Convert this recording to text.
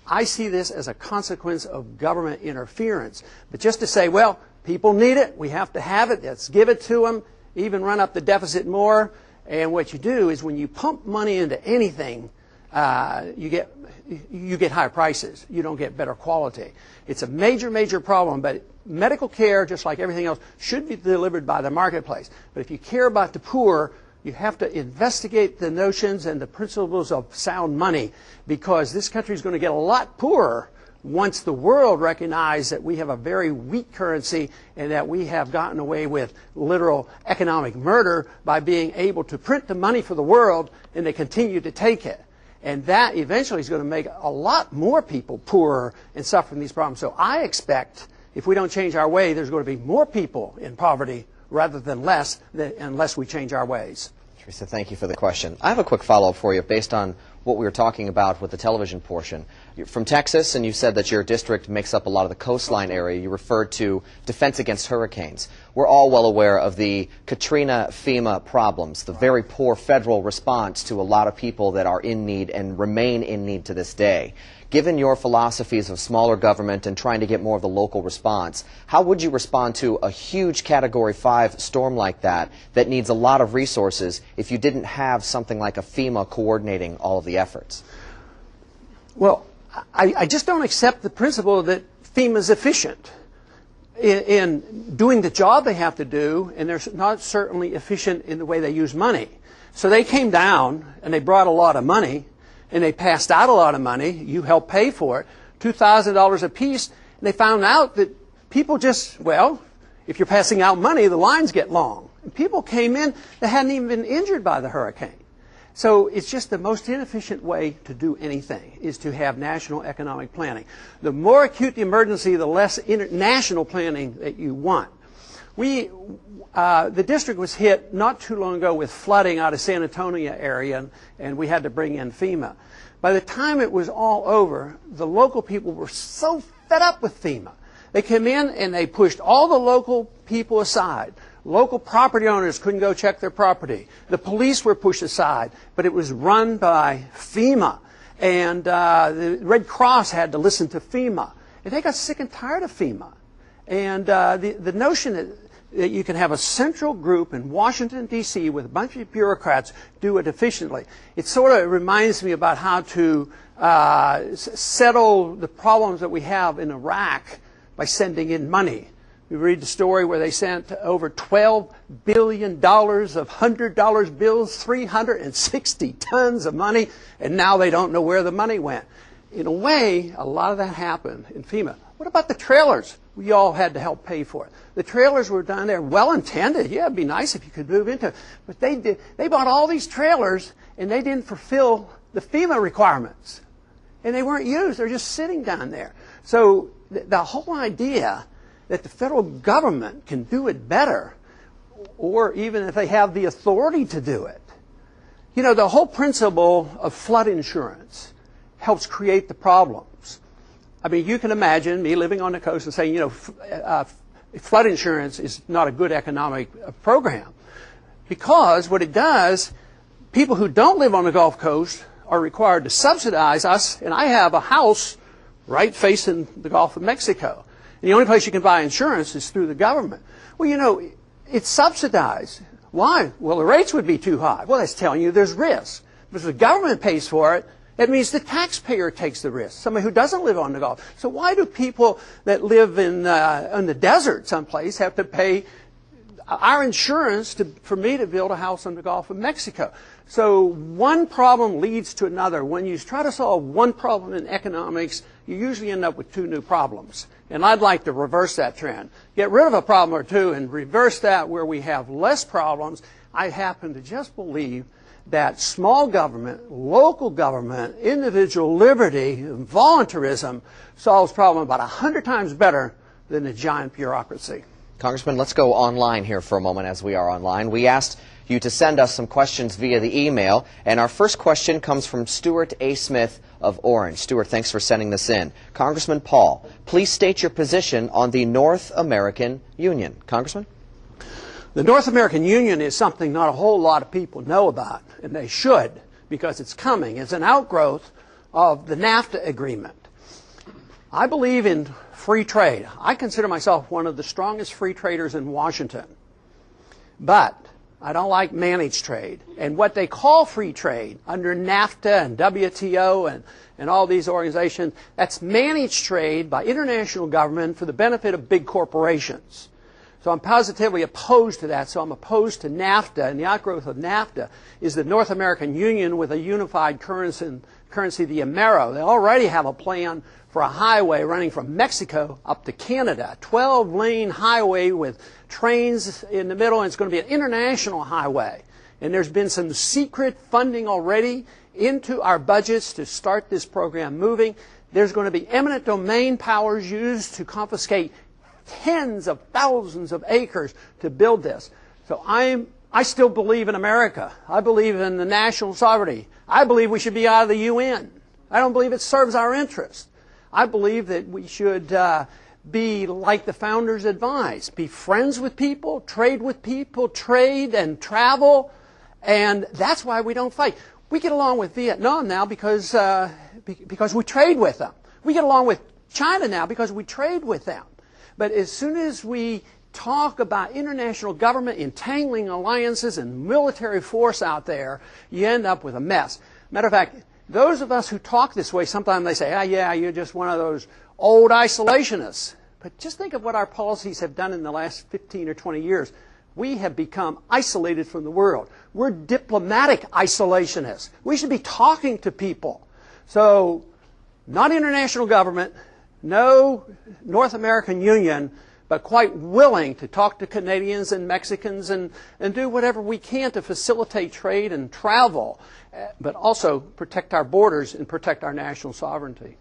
I see this as a consequence of government interference. But just to say, well, people need it, we have to have it, let's give it to them, even run up the deficit more. And what you do is when you pump money into anything, you get higher prices. You don't get better quality. It's a major, major problem, but medical care, just like everything else, should be delivered by the marketplace. But if you care about the poor, you have to investigate the notions and the principles of sound money, because this country is going to get a lot poorer once the world recognizes that we have a very weak currency and that we have gotten away with literal economic murder by being able to print the money for the world, and they continue to take it. And that eventually is going to make a lot more people poorer and suffer from these problems. So I expect if we don't change our way, there's going to be more people in poverty rather than less, unless we change our ways. Teresa, thank you for the question. I have a quick follow-up for you based on what we were talking about with the television portion. You're from Texas, and you said that your district makes up a lot of the coastline area. You referred to defense against hurricanes. We're all well aware of the Katrina FEMA problems, the very poor federal response to a lot of people that are in need and remain in need to this day. Given your philosophies of smaller government and trying to get more of the local response, how would you respond to a huge Category 5 storm like that needs a lot of resources if you didn't have something like a FEMA coordinating all of the efforts? Well, I just don't accept the principle that FEMA is efficient in doing the job they have to do, and they're not certainly efficient in the way they use money. So they came down and they brought a lot of money, and they passed out a lot of money. You helped pay for it, $2,000 a piece. And they found out that people just, well, if you're passing out money, the lines get long. And people came in that hadn't even been injured by the hurricane. So it's just the most inefficient way to do anything is to have national economic planning. The more acute the emergency, the less national planning that you want. The district was hit not too long ago with flooding out of San Antonio area, and we had to bring in FEMA. By the time it was all over, the local people were so fed up with FEMA. They came in and they pushed all the local people aside. Local property owners couldn't go check their property. The police were pushed aside, but it was run by FEMA. And the Red Cross had to listen to FEMA. And they got sick and tired of FEMA. And the notion that you can have a central group in Washington, D.C. with a bunch of bureaucrats do it efficiently. It sort of reminds me about how to settle the problems that we have in Iraq by sending in money. We read the story where they sent over $12 billion of $100 bills, 360 tons of money, and now they don't know where the money went. In a way, a lot of that happened in FEMA. What about the trailers? We all had to help pay for it. The trailers were down there, well-intended. Yeah, it'd be nice if you could move into it. But they bought all these trailers, and they didn't fulfill the FEMA requirements. And they weren't used. They're just sitting down there. So the whole idea that the federal government can do it better, or even if they have the authority to do it. You know, the whole principle of flood insurance helps create the problems. I mean, you can imagine me living on the coast and saying, you know, flood insurance is not a good economic program. Because what it does, people who don't live on the Gulf Coast are required to subsidize us, and I have a house right facing the Gulf of Mexico. And the only place you can buy insurance is through the government. Well, you know, it's subsidized. Why? Well, the rates would be too high. Well, that's telling you there's risk. But if the government pays for it, it means the taxpayer takes the risk, somebody who doesn't live on the Gulf. So why do people that live in the desert someplace have to pay our insurance for me to build a house on the Gulf of Mexico? So one problem leads to another. When you try to solve one problem in economics, you usually end up with two new problems. And I'd like to reverse that trend. Get rid of a problem or two and reverse that where we have less problems. I happen to just believe that small government, local government, individual liberty, and voluntarism solves problems about 100 times better than a giant bureaucracy. Congressman, let's go online here for a moment as we are online. We asked you to send us some questions via the email, and our first question comes from Stewart A. Smith of Orange. Stewart, thanks for sending this in. Congressman Paul, please state your position on the North American Union. Congressman? The North American Union is something not a whole lot of people know about, and they should, because it's coming. It's an outgrowth of the NAFTA agreement. I believe in free trade. I consider myself one of the strongest free traders in Washington. But I don't like managed trade. And what they call free trade under NAFTA and WTO and all these organizations, that's managed trade by international government for the benefit of big corporations. So I'm positively opposed to that. So I'm opposed to NAFTA. And the outgrowth of NAFTA is the North American Union with a unified currency, the Amero. They already have a plan for a highway running from Mexico up to Canada. 12-lane highway with trains in the middle, and it's going to be an international highway. And there's been some secret funding already into our budgets to start this program moving. There's going to be eminent domain powers used to confiscate tens of thousands of acres to build this. So I still believe in America. I believe in the national sovereignty. I believe we should be out of the UN. I don't believe it serves our interests. I believe that we should be like the founders advised. Be friends with people, trade and travel, and that's why we don't fight. We get along with Vietnam now because we trade with them. We get along with China now because we trade with them. But as soon as we talk about international government entangling alliances and military force out there, you end up with a mess. Matter of fact, those of us who talk this way, sometimes they say, yeah, you're just one of those old isolationists. But just think of what our policies have done in the last 15 or 20 years. We have become isolated from the world. We're diplomatic isolationists. We should be talking to people. So, not international government, no North American Union, but quite willing to talk to Canadians and Mexicans and do whatever we can to facilitate trade and travel, but also protect our borders and protect our national sovereignty.